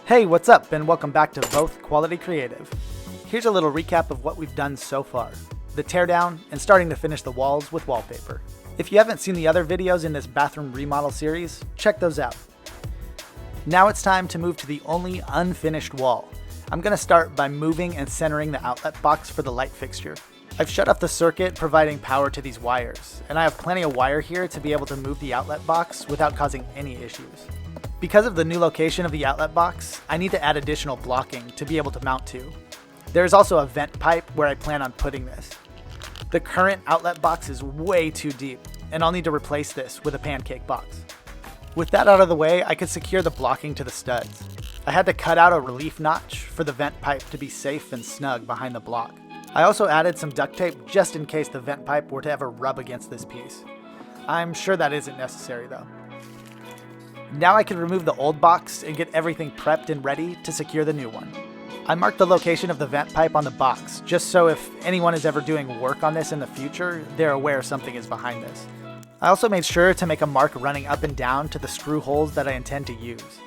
Hey, what's up, and welcome back to Voth Quality Creative. Here's a little recap of what we've done so far. The teardown, and starting to finish the walls with wallpaper. If you haven't seen the other videos in this bathroom remodel series, check those out. Now it's time to move to the only unfinished wall. I'm going to start by moving and centering the outlet box for the light fixture. I've shut off the circuit providing power to these wires, and I have plenty of wire here to be able to move the outlet box without causing any issues. Because of the new location of the outlet box, I need to add additional blocking to be able to mount to. There is also a vent pipe where I plan on putting this. The current outlet box is way too deep, and I'll need to replace this with a pancake box. With that out of the way, I could secure the blocking to the studs. I had to cut out a relief notch for the vent pipe to be safe and snug behind the block. I also added some duct tape just in case the vent pipe were to ever rub against this piece. I'm sure that isn't necessary though. Now I can remove the old box and get everything prepped and ready to secure the new one. I marked the location of the vent pipe on the box, just so if anyone is ever doing work on this in the future, they're aware something is behind this. I also made sure to make a mark running up and down to the screw holes that I intend to use.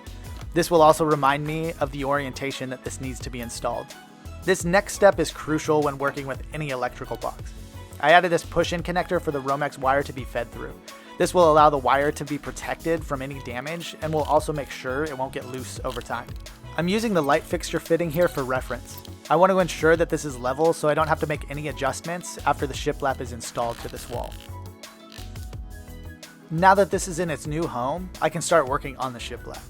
This will also remind me of the orientation that this needs to be installed. This next step is crucial when working with any electrical box. I added this push-in connector for the Romex wire to be fed through. This will allow the wire to be protected from any damage and will also make sure it won't get loose over time. I'm using the light fixture fitting here for reference. I want to ensure that this is level so I don't have to make any adjustments after the shiplap is installed to this wall. Now that this is in its new home, I can start working on the shiplap.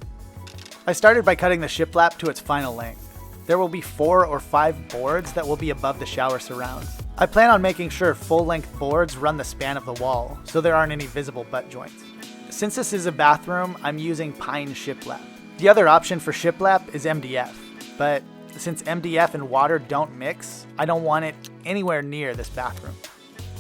I started by cutting the shiplap to its final length. There will be 4 or 5 boards that will be above the shower surrounds. I plan on making sure full-length boards run the span of the wall, so there aren't any visible butt joints. Since this is a bathroom, I'm using pine shiplap. The other option for shiplap is MDF, but since MDF and water don't mix, I don't want it anywhere near this bathroom.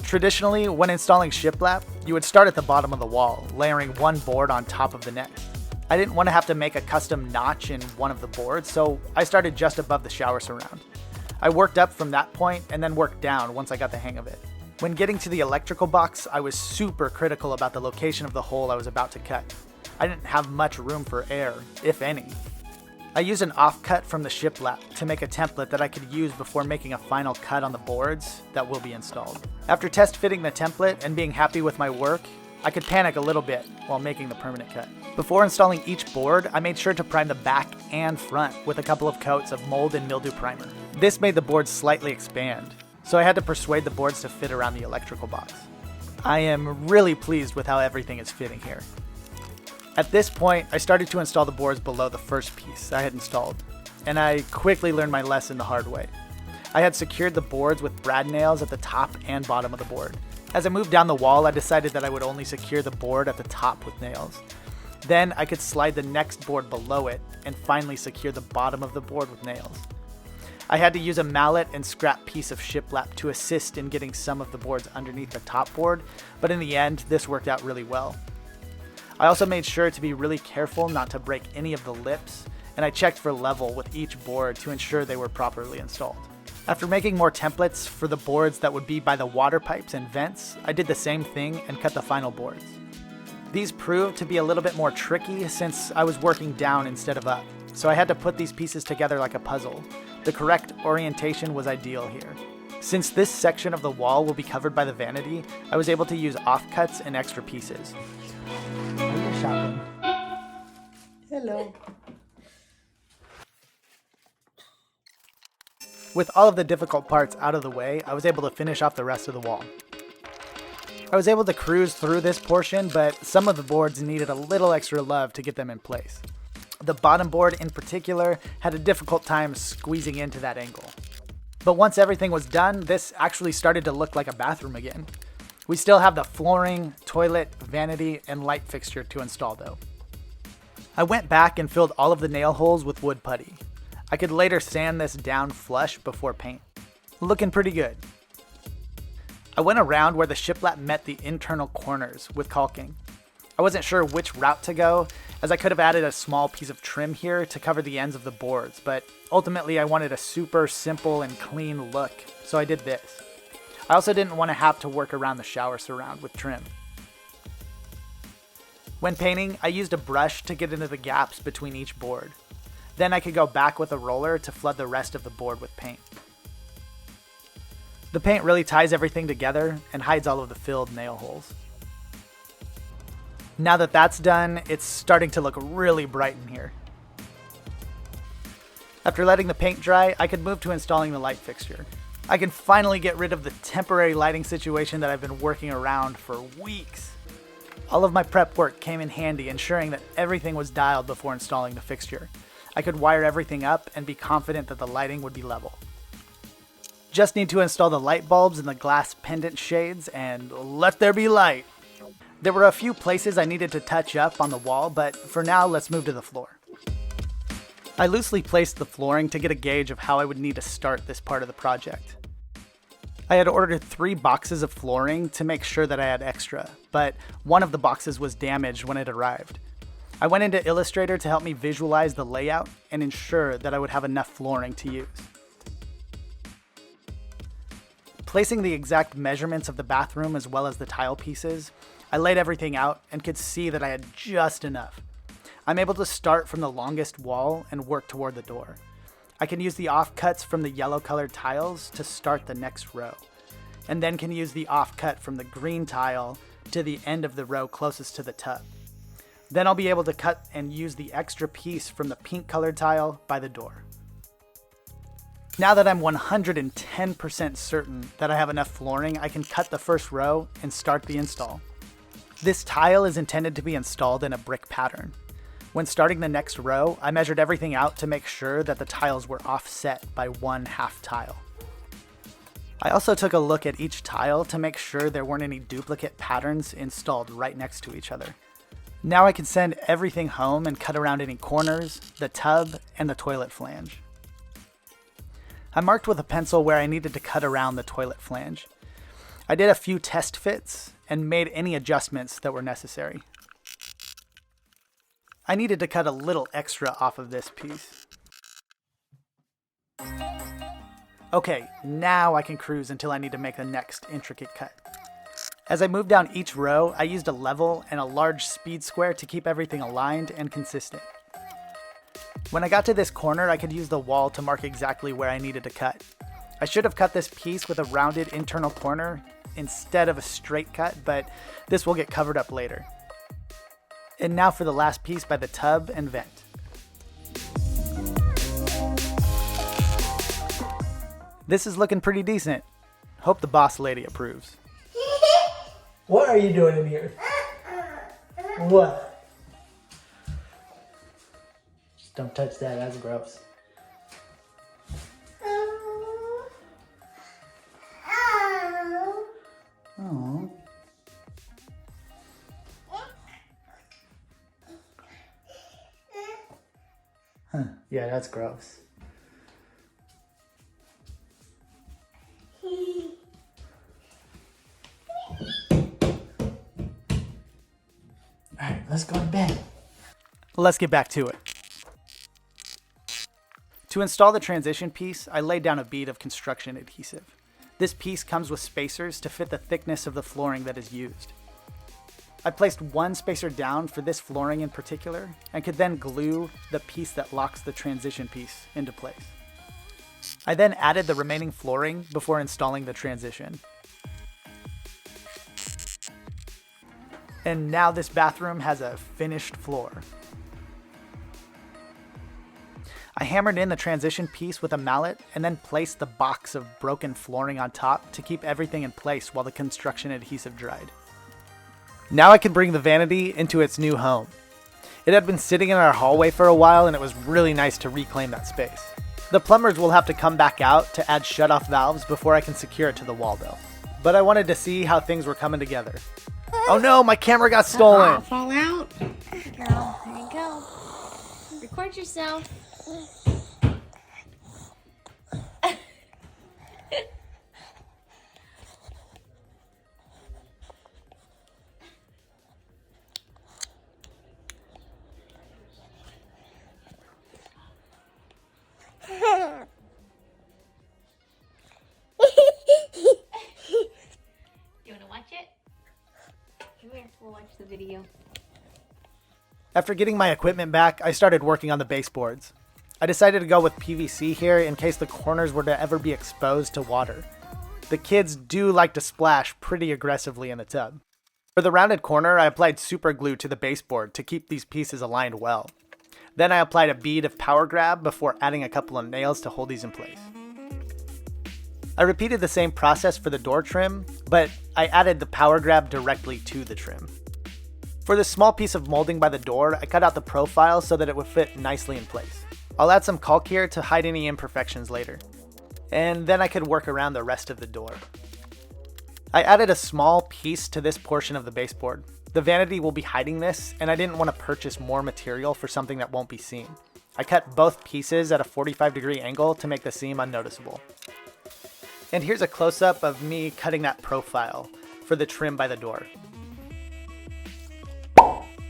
Traditionally, when installing shiplap, you would start at the bottom of the wall, layering one board on top of the next. I didn't want to have to make a custom notch in one of the boards, so I started just above the shower surround. I worked up from that point and then worked down once I got the hang of it. When getting to the electrical box, I was super critical about the location of the hole I was about to cut. I didn't have much room for air, if any. I used an offcut from the shiplap to make a template that I could use before making a final cut on the boards that will be installed. After test fitting the template and being happy with my work, I could panic a little bit while making the permanent cut. Before installing each board, I made sure to prime the back and front with a couple of coats of mold and mildew primer. This made the boards slightly expand, so I had to persuade the boards to fit around the electrical box. I am really pleased with how everything is fitting here. At this point, I started to install the boards below the first piece I had installed, and I quickly learned my lesson the hard way. I had secured the boards with brad nails at the top and bottom of the board. As I moved down the wall, I decided that I would only secure the board at the top with nails. Then I could slide the next board below it and finally secure the bottom of the board with nails. I had to use a mallet and scrap piece of shiplap to assist in getting some of the boards underneath the top board, but in the end, this worked out really well. I also made sure to be really careful not to break any of the lips, and I checked for level with each board to ensure they were properly installed. After making more templates for the boards that would be by the water pipes and vents, I did the same thing and cut the final boards. These proved to be a little bit more tricky since I was working down instead of up, so I had to put these pieces together like a puzzle. The correct orientation was ideal here. Since this section of the wall will be covered by the vanity, I was able to use offcuts and extra pieces. Are you shopping? Hello. With all of the difficult parts out of the way, I was able to finish off the rest of the wall. I was able to cruise through this portion, but some of the boards needed a little extra love to get them in place. The bottom board in particular had a difficult time squeezing into that angle. But once everything was done, this actually started to look like a bathroom again. We still have the flooring, toilet, vanity, and light fixture to install though. I went back and filled all of the nail holes with wood putty. I could later sand this down flush before paint. Looking pretty good. I went around where the shiplap met the internal corners with caulking. I wasn't sure which route to go, as I could have added a small piece of trim here to cover the ends of the boards, but ultimately I wanted a super simple and clean look, so I did this. I also didn't want to have to work around the shower surround with trim. When painting, I used a brush to get into the gaps between each board. Then I could go back with a roller to flood the rest of the board with paint. The paint really ties everything together and hides all of the filled nail holes. Now that that's done, it's starting to look really bright in here. After letting the paint dry, I could move to installing the light fixture. I can finally get rid of the temporary lighting situation that I've been working around for weeks. All of my prep work came in handy, ensuring that everything was dialed before installing the fixture. I could wire everything up and be confident that the lighting would be level. Just need to install the light bulbs and the glass pendant shades, and let there be light. There were a few places I needed to touch up on the wall, but for now, let's move to the floor. I loosely placed the flooring to get a gauge of how I would need to start this part of the project. I had ordered 3 boxes of flooring to make sure that I had extra, but one of the boxes was damaged when it arrived. I went into Illustrator to help me visualize the layout and ensure that I would have enough flooring to use. Placing the exact measurements of the bathroom as well as the tile pieces, I laid everything out and could see that I had just enough. I'm able to start from the longest wall and work toward the door. I can use the offcuts from the yellow colored tiles to start the next row, and then can use the offcut from the green tile to the end of the row closest to the tub. Then I'll be able to cut and use the extra piece from the pink colored tile by the door. Now that I'm 110% certain that I have enough flooring, I can cut the first row and start the install. This tile is intended to be installed in a brick pattern. When starting the next row, I measured everything out to make sure that the tiles were offset by 1/2 tile. I also took a look at each tile to make sure there weren't any duplicate patterns installed right next to each other. Now I can send everything home and cut around any corners, the tub, and the toilet flange. I marked with a pencil where I needed to cut around the toilet flange. I did a few test fits and made any adjustments that were necessary. I needed to cut a little extra off of this piece. Okay, now I can cruise until I need to make the next intricate cut. As I moved down each row, I used a level and a large speed square to keep everything aligned and consistent. When I got to this corner, I could use the wall to mark exactly where I needed to cut. I should have cut this piece with a rounded internal corner instead of a straight cut, but this will get covered up later. And now for the last piece by the tub and vent. This is looking pretty decent. Hope the boss lady approves. What are you doing in here? What? Just don't touch that, that's gross. Oh. Huh. Yeah, that's gross. Alright, let's go to bed. Let's get back to it. To install the transition piece, I laid down a bead of construction adhesive. This piece comes with spacers to fit the thickness of the flooring that is used. I placed one spacer down for this flooring in particular, and could then glue the piece that locks the transition piece into place. I then added the remaining flooring before installing the transition. And now this bathroom has a finished floor. I hammered in the transition piece with a mallet and then placed the box of broken flooring on top to keep everything in place while the construction adhesive dried. Now I can bring the vanity into its new home. It had been sitting in our hallway for a while and it was really nice to reclaim that space. The plumbers will have to come back out to add shutoff valves before I can secure it to the wall though. But I wanted to see how things were coming together. Oh no, my camera got stolen! Fall out. Girl, there you go. Record yourself. You want to watch it? Come here, we'll watch the video. After getting my equipment back, I started working on the baseboards. I decided to go with PVC here in case the corners were to ever be exposed to water. The kids do like to splash pretty aggressively in the tub. For the rounded corner, I applied super glue to the baseboard to keep these pieces aligned well. Then I applied a bead of power grab before adding a couple of nails to hold these in place. I repeated the same process for the door trim, but I added the power grab directly to the trim. For this small piece of molding by the door, I cut out the profile so that it would fit nicely in place. I'll add some caulk here to hide any imperfections later. And then I could work around the rest of the door. I added a small piece to this portion of the baseboard. The vanity will be hiding this, and I didn't want to purchase more material for something that won't be seen. I cut both pieces at a 45-degree angle to make the seam unnoticeable. And here's a close-up of me cutting that profile for the trim by the door.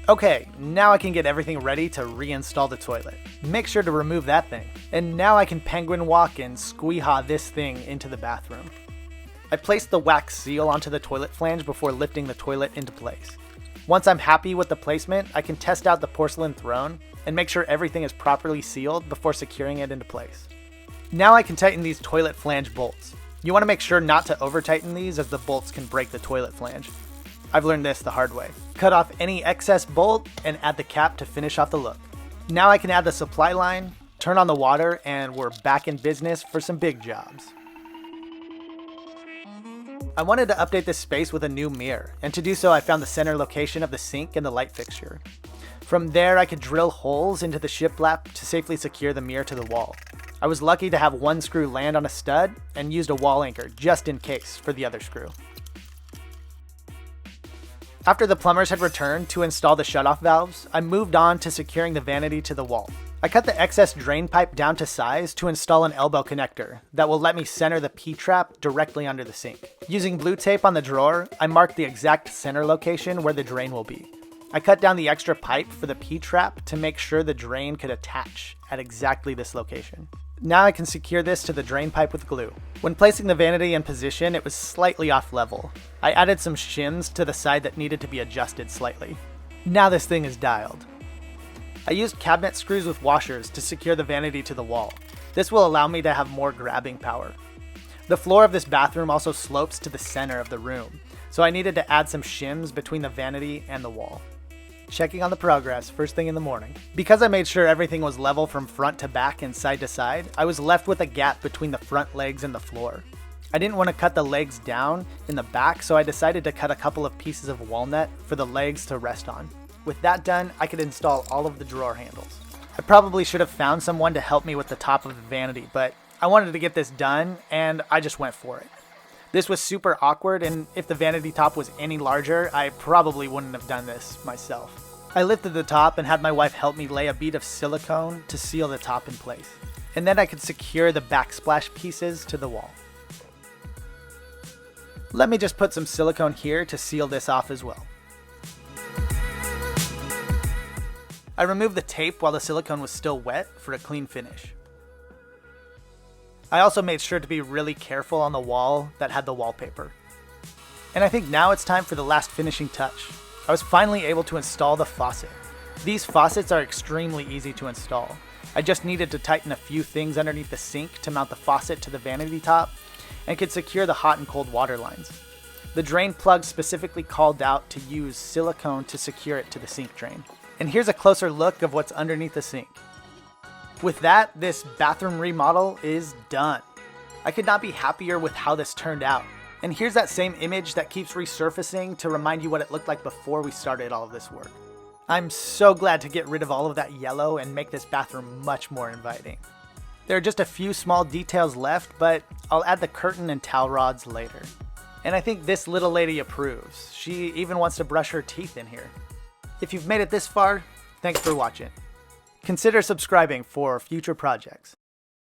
Okay, now I can get everything ready to reinstall the toilet. Make sure to remove that thing. And now I can penguin walk and squee-haw this thing into the bathroom. I placed the wax seal onto the toilet flange before lifting the toilet into place. Once I'm happy with the placement, I can test out the porcelain throne and make sure everything is properly sealed before securing it into place. Now I can tighten these toilet flange bolts. You want to make sure not to over-tighten these as the bolts can break the toilet flange. I've learned this the hard way. Cut off any excess bolt and add the cap to finish off the look. Now I can add the supply line, turn on the water, and we're back in business for some big jobs. I wanted to update this space with a new mirror, and to do so I found the center location of the sink and the light fixture. From there I could drill holes into the shiplap to safely secure the mirror to the wall. I was lucky to have one screw land on a stud and used a wall anchor just in case for the other screw. After the plumbers had returned to install the shutoff valves, I moved on to securing the vanity to the wall. I cut the excess drain pipe down to size to install an elbow connector that will let me center the P-trap directly under the sink. Using blue tape on the drawer, I marked the exact center location where the drain will be. I cut down the extra pipe for the P-trap to make sure the drain could attach at exactly this location. Now I can secure this to the drain pipe with glue. When placing the vanity in position, it was slightly off level. I added some shims to the side that needed to be adjusted slightly. Now this thing is dialed. I used cabinet screws with washers to secure the vanity to the wall. This will allow me to have more grabbing power. The floor of this bathroom also slopes to the center of the room, so I needed to add some shims between the vanity and the wall. Checking on the progress first thing in the morning. Because I made sure everything was level from front to back and side to side, I was left with a gap between the front legs and the floor. I didn't want to cut the legs down in the back, so I decided to cut a couple of pieces of walnut for the legs to rest on. With that done, I could install all of the drawer handles. I probably should have found someone to help me with the top of the vanity, but I wanted to get this done and I just went for it. This was super awkward, and if the vanity top was any larger, I probably wouldn't have done this myself. I lifted the top and had my wife help me lay a bead of silicone to seal the top in place. And then I could secure the backsplash pieces to the wall. Let me just put some silicone here to seal this off as well. I removed the tape while the silicone was still wet for a clean finish. I also made sure to be really careful on the wall that had the wallpaper. And I think now it's time for the last finishing touch. I was finally able to install the faucet. These faucets are extremely easy to install. I just needed to tighten a few things underneath the sink to mount the faucet to the vanity top and could secure the hot and cold water lines. The drain plug specifically called out to use silicone to secure it to the sink drain. And here's a closer look of what's underneath the sink. With that, this bathroom remodel is done. I could not be happier with how this turned out. And here's that same image that keeps resurfacing to remind you what it looked like before we started all of this work. I'm so glad to get rid of all of that yellow and make this bathroom much more inviting. There are just a few small details left, but I'll add the curtain and towel rods later. And I think this little lady approves. She even wants to brush her teeth in here. If you've made it this far, thanks for watching. Consider subscribing for future projects.